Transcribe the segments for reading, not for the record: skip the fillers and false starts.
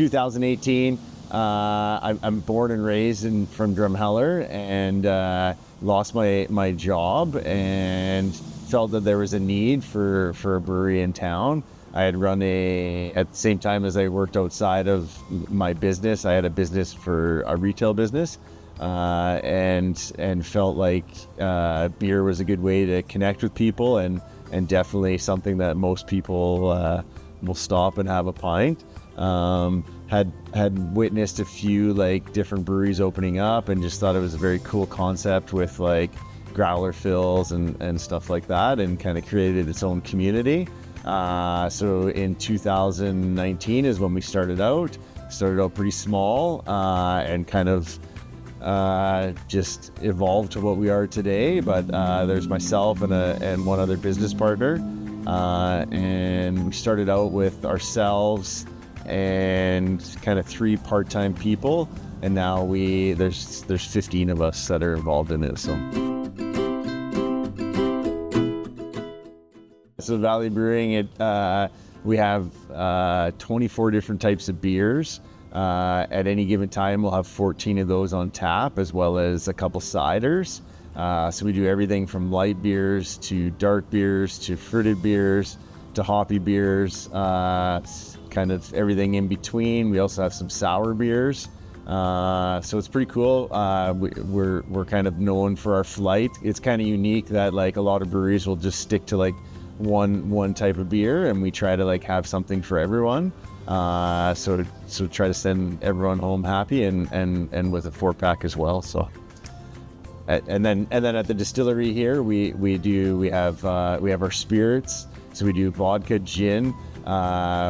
2018, I'm born and raised from Drumheller, and lost my job and felt that there was a need for a brewery in town. I had run at the same time as I worked outside of my business, I had a business for a retail business, and felt like beer was a good way to connect with people, and definitely something that most people will stop and have a pint. Had witnessed a few like different breweries opening up, and just thought it was a very cool concept with like growler fills and stuff like that, and kind of created its own community. So in 2019 is when we started out pretty small, and kind of just evolved to what we are today. But there's myself and one other business partner, and we started out with ourselves and kind of 3 part-time people, and now there's 15 of us that are involved in it. So Valley Brewing, we have 24 different types of beers. At any given time, we'll have 14 of those on tap, as well as a couple ciders. So we do everything from light beers to dark beers to fruited beers to hoppy beers, kind of everything in between. We also have some sour beers. So it's pretty cool. We're kind of known for our flight. It's kind of unique that like a lot of breweries will just stick to like one type of beer, and we try to like have something for everyone. So try to send everyone home happy, and with a 4-pack as well. So, and then at the distillery here, we have our spirits. So we do vodka, gin.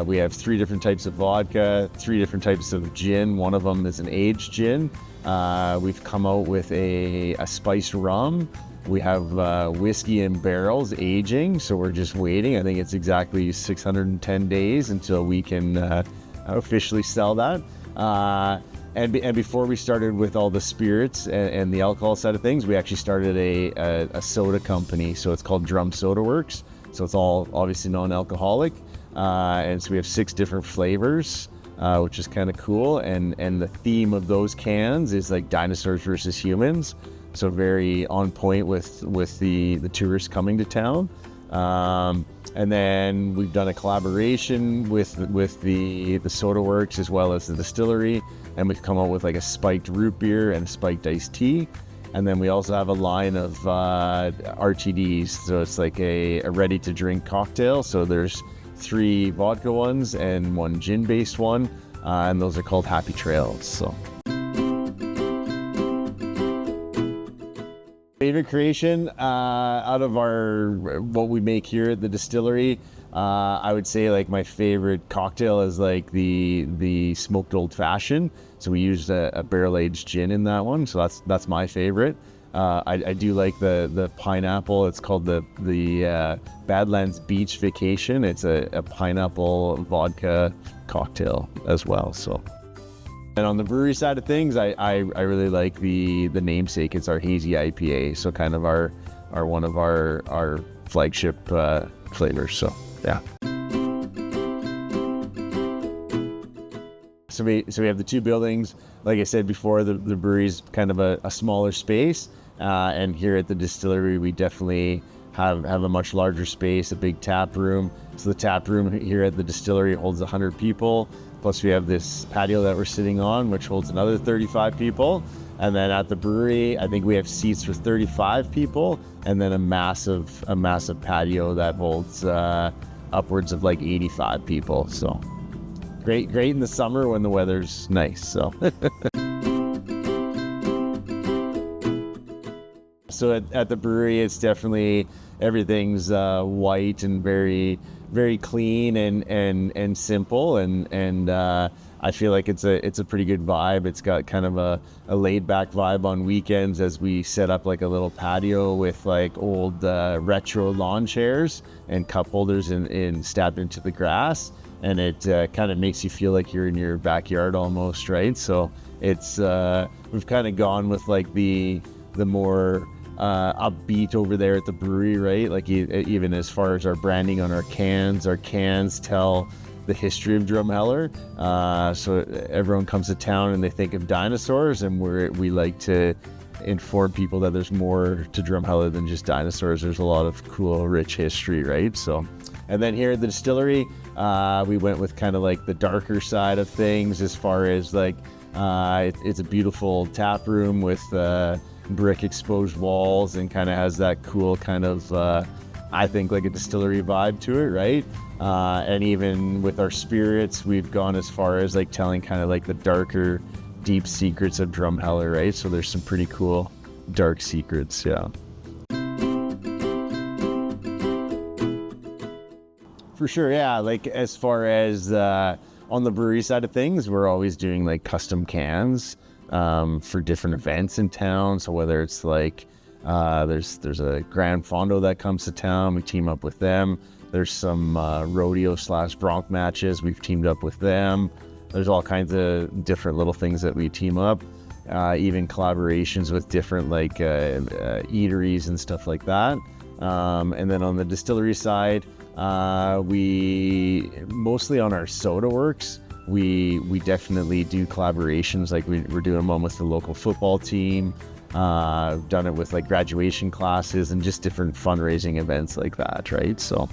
We have 3 different types of vodka, 3 different types of gin. One of them is an aged gin. We've come out with a spiced rum. We have whiskey in barrels aging, so we're just waiting. I think it's exactly 610 days until we can officially sell that. And before we started with all the spirits and the alcohol side of things, we actually started a soda company. So it's called Drum Soda Works. So it's all obviously non-alcoholic. And so we have 6 different flavors, which is kind of cool. And the theme of those cans is like dinosaurs versus humans. So very on point with the tourists coming to town. And then we've done a collaboration with the Soda Works as well as the distillery, and we've come out with like a spiked root beer and a spiked iced tea. And then we also have a line of RTDs, so it's like a ready to drink cocktail. So there's 3 vodka ones and 1 gin based one, and those are called Happy Trails. So favorite creation out of what we make here at the distillery, I would say like my favorite cocktail is like the smoked old fashioned. So we used a barrel aged gin in that one, so that's my favorite. I do like the pineapple. It's called the Badlands Beach Vacation. It's a pineapple vodka cocktail as well. So. And on the brewery side of things, I really like the namesake. It's our hazy IPA, so kind of our one of our flagship flavors. So yeah. So we have the 2 buildings. Like I said before, the brewery's kind of a smaller space, and here at the distillery, we definitely have a much larger space, a big tap room. So the tap room here at the distillery holds 100 people. Plus we have this patio that we're sitting on, which holds another 35 people. And then at the brewery, I think we have seats for 35 people, and then a massive patio that holds upwards of like 85 people. So great in the summer when the weather's nice. So. So at the brewery, it's definitely everything's white and very clean and simple, and I feel like it's a pretty good vibe. It's got kind of a laid back vibe on weekends as we set up like a little patio with like old retro lawn chairs and cup holders and stabbed into the grass, and it kind of makes you feel like you're in your backyard almost, right? So it's we've kind of gone with like the more upbeat over there at the brewery, right? Like even as far as our branding on our cans tell the history of Drumheller. So everyone comes to town and they think of dinosaurs, and we like to inform people that there's more to Drumheller than just dinosaurs. There's a lot of cool, rich history, right? So, and then here at the distillery, we went with kind of like the darker side of things, as far as like it's a beautiful tap room with brick exposed walls, and kind of has that cool kind of I think like a distillery vibe to it, right? And even with our spirits, we've gone as far as like telling kind of like the darker, deep secrets of Drumheller, right? So there's some pretty cool dark secrets, yeah. For sure, yeah. Like as far as on the brewery side of things, we're always doing like custom cans for different events in town. So whether it's like there's a Grand Fondo that comes to town, we team up with them. There's some rodeo / bronc matches, we've teamed up with them. There's all kinds of different little things that we team up, even collaborations with different like eateries and stuff like that. And then on the distillery side, we mostly on our soda works, we definitely do collaborations. Like we're doing one with the local football team. Done it with like graduation classes and just different fundraising events like that, right? So